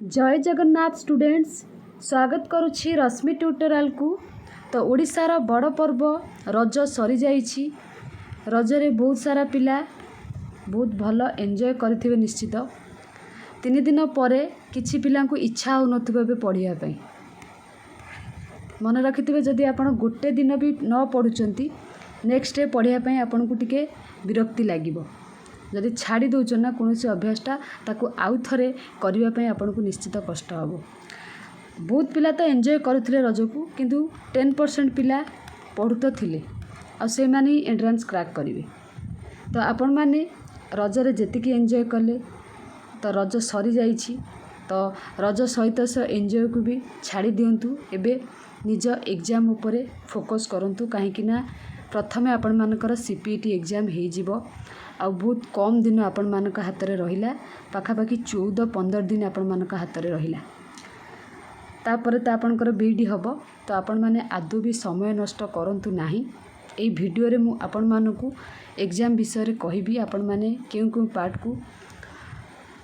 जय जगन्नाथ स्टूडेंट्स स्वागत करुछि रश्मि ट्यूटोरियल को। तो ओडिशार बड़ पर्व रज सरी जाइछि। रजरे बहुत सारा पिला बहुत भल एंजॉय करथिबे निश्चित। 3 दिन परे किछि पिला को इच्छा हो नथिबे पढ़िया पई। मन रखिथिबे जदि आपण गोटे दिन भी न पढुचंती नेक्स्ट डे पढ़िया पई आपण को टिके विरक्ति लागिबो। जदि छाड़ी दौन ना कौन अभ्यासटा ताकू आउ थे करने आपन को निश्चित कष्ट हम। बहुत पिला तो एंजॉय करुले रज को किंतु 10% पिला पढ़ु तो थिले से माने एंट्रांस क्रैक करेंगे। तो आपण मैंने रजरे जेतिकी एंजॉय कले तो रज सरी जाइछि। तो रज सहित से एंजॉय को भी छाड़ी दिंतु। एबे निज एग्जाम उपरे फोकस करंतु कहीं ना प्रथमे आपण मानकर सीपीटी एग्जाम हो जिवो। आ बहुत कम दिन आपण मानक हाथ में रहिला। पाखापाखि 14-15 दिन आपण मानक हाथ में रहिला। तापर तो आपणकर बीडी हबो। तो आपण माने आदौ भी समय नष्ट करंतु नाही। एई वीडियो रे मु आपण मानकु एग्जाम विषय रे कहिबी। आपण माने केउ केउ पार्ट को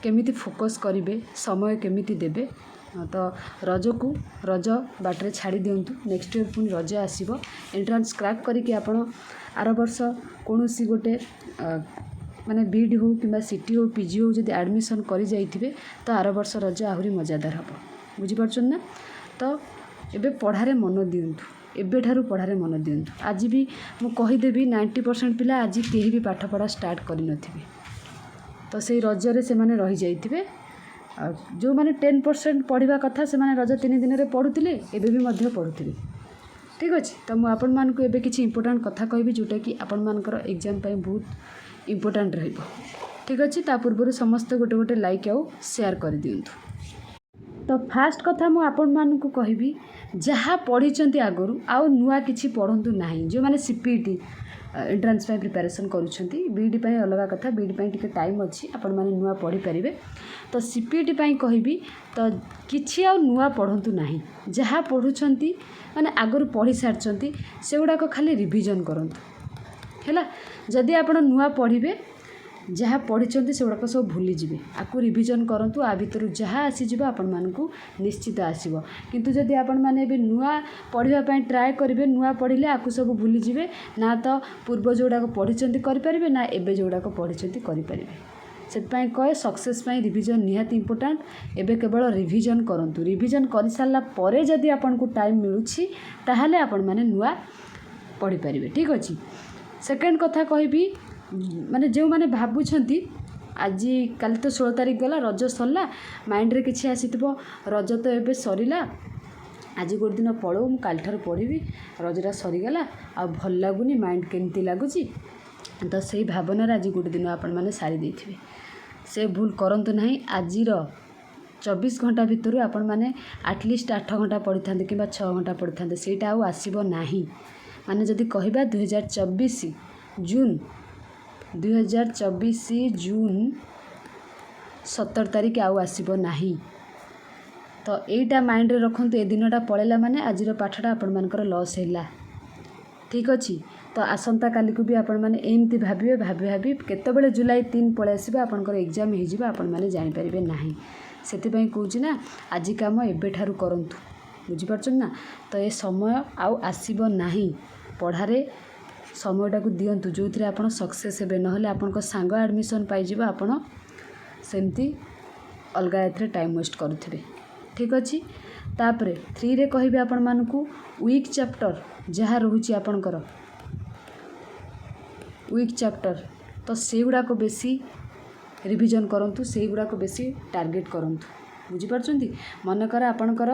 केमिति फोकस करिवे, समय केमिति देबे। तो रज को रज बाटरे छाड़ी दिंतु। नेक्स्ट ईयर पुनी रज आसीबो। एंट्रांस क्रैक करिके आपण आर वर्ष कौनसी गोटे माने बीडी हो कि सिटी हो पीजी हो जदि एडमिशन करी जाइथिबे तो आर वर्ष रज आहुरी मजादार हम। बुझिपारछन ना। तो एबे पढ़ारे मन दिंतु। एबे ठारू पढ़ारे मन दिंतु। आज भी मु कहिदेबी 90% पिला आज केही भी पाठ पढ़ा स्टार्ट करि नथिबे। तो सेई रजरे से माने रही जाइथिबे। जो माने 10% पढ़िबा कथा से माने रज 3 दिन रे पढ़ुतिले एबे भी मध्य पढ़ुतिबे। ठीक अछि। तो मु आपण मान को एबे किछि इंपोर्टेंट कथा कहबी जोटा कि आपण मानकर एग्जाम पई बहुत इंपोर्टेंट रहिबो। ठीक अछि। ता पूर्व समस्त गोटे गोटे लाइक आउ शेयर कर दियंतु। तो फास्ट कथा मु आपण मान को कहबी जहाँ पढ़ी आगरू आउ नुआ किछि पढ़ंतु नाही। जो माने सीपीटी एंट्रांस पई प्रिपरेशन करूछंती बीडी पई अलगा कथा। बीडी पई टिके टाइम अछि आपण माने नुआ पढ़ी परिबे। तो सीपीटी पई कहबी तो किछि आउ नुआ पढ़ंतु नाही। जहाँ पढ़ुछंती माने आगरू पढ़ी सारछंती सेउडा को खाली रिवीजन करंतु हैला। जदि आपण नुआ पढ़िबे जहाँ पढ़ी सेगुड़ाक सब भूली जिवे। आपको रिवीजन करंतु। आ भितर जहाँ आसीज आपण मानकु निश्चित आसीबो। किंतु जदि आपण माने बे नुआ पढ़िबा पई ट्राए करिवे नुआ पढ़िले आपको सब भूली जिवे। ना तो पूर्व जोड़ाक पढ़ी करि परिबे ना एबे जोड़ाक पढ़ी करि परिबे। सेतपई कहे सक्सेस पई रिवीजन निहाती इंपोर्टेंट। एबे केवल रिवीजन करंतु। रिवीजन करि सारला परे जदि आपण को टाइम मिलुछि ताहाले आपण माने नुआ पढ़ी परिबे। ठीक अछि। सेकेंड कथा कहबी माने जो माने भाबुछंती आज काली तो 16 तारीख गला रज सरला माइंड रे किछि आसीतबो रज तो एबे सरीला आज गोटे दिन पढ़ो मु काल ठार पढ़ी रजरा सरीगला आ भल लागुनी माइंड केमती लागुची। तो सही भावना आज गोटे दिन आपण माने सारी देथिबे। से भूल करंतु नाही। आजिर 24 घंटा भितर आपण माने एटलिस्ट 8 घंटा पढ़ी थांते कि 6 घंटा पढ़ी थांते सेटा आउ आसीबो नाही। माने जदि कहबा 2024 जून 17 तारीख आउ आसीबो नाही। तो एटा माइंड रे रखंतु। ए दिनटा पळेला माने आजिर पाठटा आपण मानकर लॉस हैला। ठीक अछि। तो आसंता काली को भी आपण माने एमती भाबिबे भाबी केतेबेले जुलाई 3 पळे आसीबा आपनकर एग्जाम हे जिबा आपण माने जानि परिबे नाही। सेति पई कहूची ना आजि काम एबे ठारू करंतु। बुझि परछन ना। तो ए समय आउ आसीबो नाही। पढ़ारे समयटा को दियंतु जो थरे आपण सक्सेस हेबे। नहले आपनकर सांग एडमिशन पाई जिबा आपण सेमती अलगा एथरे टाइम वेस्ट करूथिबे। ठीक अछि। तापरे 3 रे कहिबे आपण मानकु वीक चैप्टर जहाँ रहुची आपनकर वीक चैप्टर तो सेगुड़ा को बेसी रिवीजन करंतु। सेगुड़ा को बेसी टार्गेट करंतु। बुझि परछंती। मनकर आपनकर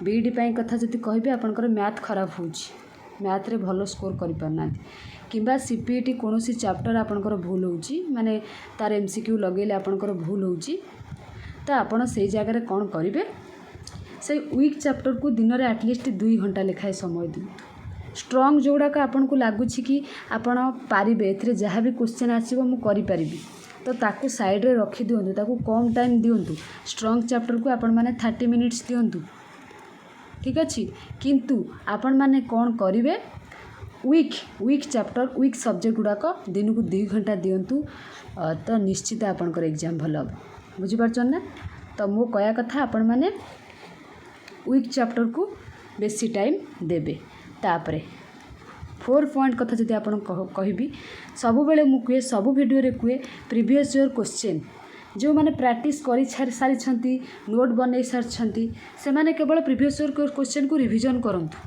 बीडी पई कथा जति कहिबे आपनकर मैथ खराब होउची मैथ रे भलो स्कोर करि परनांती किबा सीपीटी कोनोसी चैप्टर आपनकर भूल होउची माने तार एमसीक्यू लगेले आपनकर भूल होउची। तो आपण सेई जगह रे कोन करिवे से वीक चैप्टर को दिन रे एटलिस्ट 2 घंटा लेखाए समय दियंतु। स्ट्रॉन्ग जोड़ाक आपन को लागुछि कि आपण पारिबे एथरे जहाँ भी क्वेश्चन आसीबो मु करि परिबी तो ताकू साइड रे रखि दियंतु। ताकू कम टाइम दियंतु। स्ट्रॉन्ग चैप्टर को आपण माने 30 मिनिट्स दियंतु। ठीक अछि। किंतु आपण माने कोन करिवे वीक चैप्टर वीक सब्जेक्ट गुड़ाक दिन को 2 घंटा दियंतु। तो निश्चित आपनकर एग्जाम भल हम। बुझि परछन ना। तो मो कहया कथा आपण माने वीक चैप्टर को बेसी टाइम देबे। तापरे 4 पॉइंट कथा जदि आपण कहबी सब बेले मु कहे सब वीडियो रे कहे प्रीवियस ईयर क्वेश्चन जो माने प्रैक्टिस करि सारी छंती नोट बनै सारी से माने केवल प्रीवियस ईयर क्वेश्चन को रिवीजन करंतु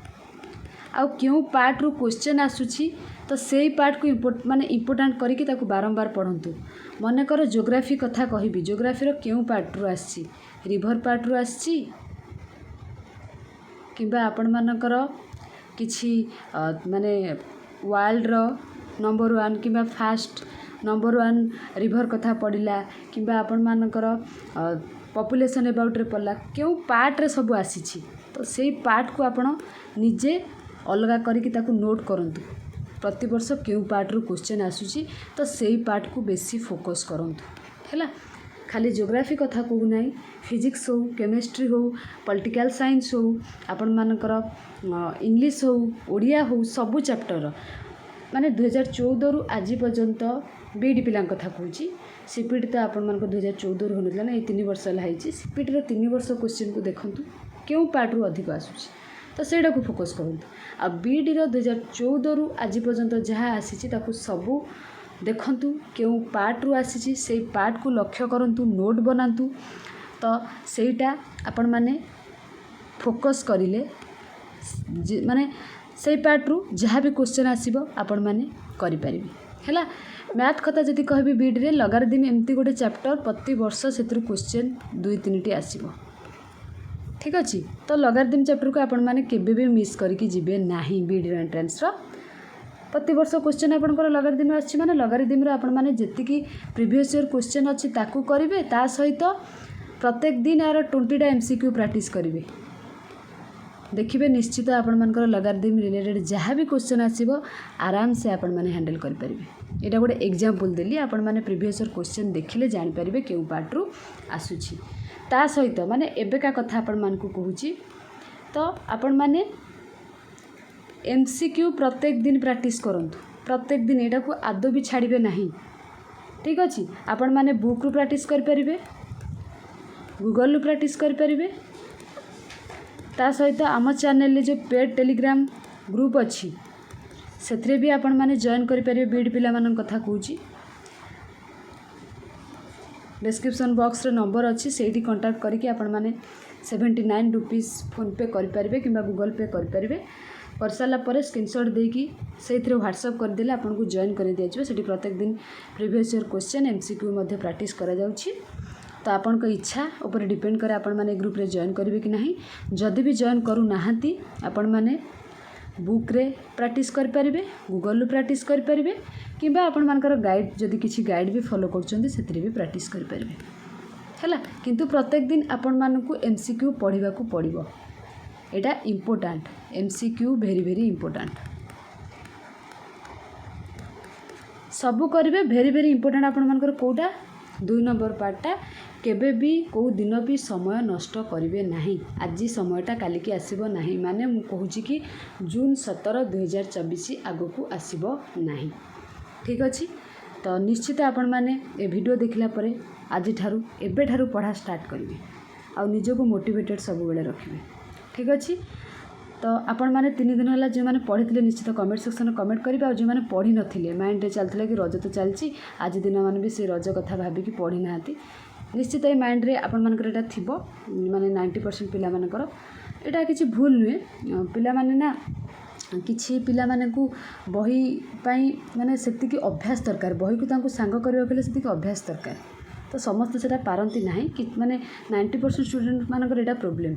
आउ क्यों पार्ट रू क्वेश्चन आसुची तो सेई पार्ट को माने इम्पोर्टेंट करिके ताकू बारंबार पढ़ंतु। मन कर ज्योग्राफी कथा कहबी ज्योग्राफी रो क्यों पार्ट रू आसी रिवर पार्ट रू आसी किंबा आपण मानकर किछि माने वर्ल्ड रो नंबर 1 किंबा फास्ट नंबर 1 रिवर कथा पड़िला किंबा आपण मानकर पॉपुलेशन अबाउट रे पड़ला क्यों पार्ट रे सब आसीछि तो सेई पार्ट को आपण निजे अलगा करिके ताकू नोट करंतु प्रति वर्ष क्यों पार्ट रू क्वेश्चन आसुची तो सेई पार्ट को बेसी फोकस करंतु हैला। खाली ज्योग्राफी कथा को नहीं फिजिक्स हो केमिस्ट्री हो पॉलिटिकल साइंस हो आपण मानकर इंग्लिश हो ओडिया हो सबू चैप्टर माने 2014 रु आज पर्यंत बीडी पिला कथा कहूँ सीपीटी तो आपण मानक 2014 रु होनथला ना ये 3 वर्ष है सीपीटी रो 3 वर्ष क्वेश्चन को देखंतु क्यों पार्ट रू अधिक आसुची तो सेटा को फोकस करंतु आ बीडी रो 2014 रु आज पर्यंत जहाँ आसी सबू देखंतु क्यों पार्ट रू आसी से पार्ट को लक्ष्य करंतु नोट बनातु तो सेटा आपण माने फोकस करिले माने से पार्ट रू जहाँ भी क्वेश्चन आसीबो आपण माने करि परिबे हैला। मैथ कथा जदि कहबी बीडी रे लगारिदम एमती गोटे चैप्टर प्रति वर्ष सेतिर क्वेश्चन 2-3 आसीबो ठीक अच्छे। तो लगारिदम चैप्टर को आपण माने केबे भी मिस करके जिबे नाही बीडी एंट्रेंस रो प्रति वर्ष क्वेश्चन आपनकर लगारिदम आछि माने लगारिदम रो आपण माने जेतिकी प्रीवियस ईयर क्वेश्चन अछि ताकू करिवे ता सहित प्रत्येक दिन यार 20 टा एमसीक्यू प्रैक्टिस करिवे देखिबे निश्चित आपण मानकर लगारिदम रिलेटेड जहाँ भी क्वेश्चन आसीबो आराम से आपण माने हैंडल करि परिबे। एटा गोटे एग्जांपल देली आपण माने प्रीवियस ईयर क्वेश्चन देखिले जानि परिबे केउ पार्ट रू आसुछि ता सहित माने एबेका कथा आपण मानकू कहूची तो आपण माने एमसीक्यू प्रत्येक दिन प्रैक्टिस करंतु प्रत्येक दिन एटा को आदो भी छाड़िबे नहीं ठीक अच्छे। आपण माने बुक रू प्रैक्टिस कर परिबे गूगल रू प्रैक्टिस कर परिबे ता सहित आम चैनल रे जो पेड टेलीग्राम ग्रुप अच्छी सेथरे भी आपण माने जॉइन कर परिबे बीडी पिला मानन कथा कहूची डिस्क्रिप्शन बॉक्स रे नंबर अच्छी से कांटेक्ट करके आपण माने 79 रुपीस फोन पे करि परिबे किंबा गूगल पे करि परिबे कर सारा पर स्क्रीनशॉट देकी से व्हाट्सअप कर देले आपन को जॉइन कर दिया जाबे सेठी प्रत्येक दिन प्रीवियस ईयर क्वेश्चन एमसीक्यू मध्ये प्रैक्टिस करा जाउची तो आपन को इच्छा ऊपर डिपेंड करे आपण माने ग्रुप रे जॉइन करिवे कि नहीं जदि भी जॉइन करू नाहंती आपण माने बुक रे प्रैक्टिस कर परिबे गूगल रे प्रैक्टिस कर परिबे किंबा आपण मानकर गाइड जदि किछि गाइड भी फॉलो करछन्ती सेतरे भी प्रैक्टिस कर परिबे हैला। किंतु प्रत्येक दिन आपण मानकू एमसीक्यू पढ़िबा को पड़िबो एटा इम्पोर्टेंट एमसीक्यू वेरी इम्पोर्टेंट सबू करिवे वेरी इम्पोर्टेंट आपण मानकर कोटा 2 नंबर पार्टटा केबे भी को दिन भी समय नष्ट करिवे नाही आज समयटा काली की आसीबो नाही माने मु कहूची कि जून 17 2024 आगो को आसीबो नाही ठीक अच्छे। तो निश्चित आपण माने ए वीडियो देखला परे आज ठारू एबे ठारू पढ़ा स्टार्ट करिवे आ निजको मोटिवेटेड सब बेले रखिवे ठीक अच्छे। तो आपण माने 3 दिन होला जे माने पढ़िथिले निश्चित कमेंट सेक्शन कमेंट करिबे आ जे माने पढ़ी नथिले माइंड रे चलथिले कि रज तो चलची आज दिन माने भी से रज कथा भाबी कि पढ़ी नाहांती निश्चित ए माइंड रे आपण मानकर एटा थिबो माने 90% पिला मानकर एटा किछि भूल नुहे पिला माने ना किछि पिला माने को बही पाई माने सेति की अभ्यास दरकार बही को तांको सांग करबा केले सेति की अभ्यास दरकार तो समस्त सेटा पारंती नाही कि माने 90% स्टूडेंट मानकर एटा प्रॉब्लम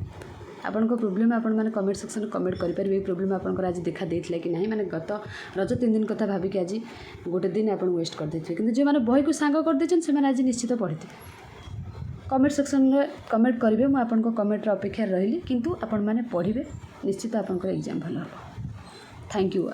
आपण को प्रॉब्लम आपण माने कमेंट सेक्शन कमेंट करि परिबे प्रॉब्लम आपण को आज देखा देथिले कि नाही माने गत रज 3 दिन कथा भाबी कि आज गोटे दिन आपण वेस्ट कर देथिले किंतु जे माने बही को सांग कर देछन से माने आज निश्चित पढ़िथे कमेंट सेक्शन में कमेंट करेंगे मुझे आपन को कमेंट अपेक्षा रही किंतु आपण माने पढ़िबे निश्चित आपन को एग्जाम भल हो। Thank you.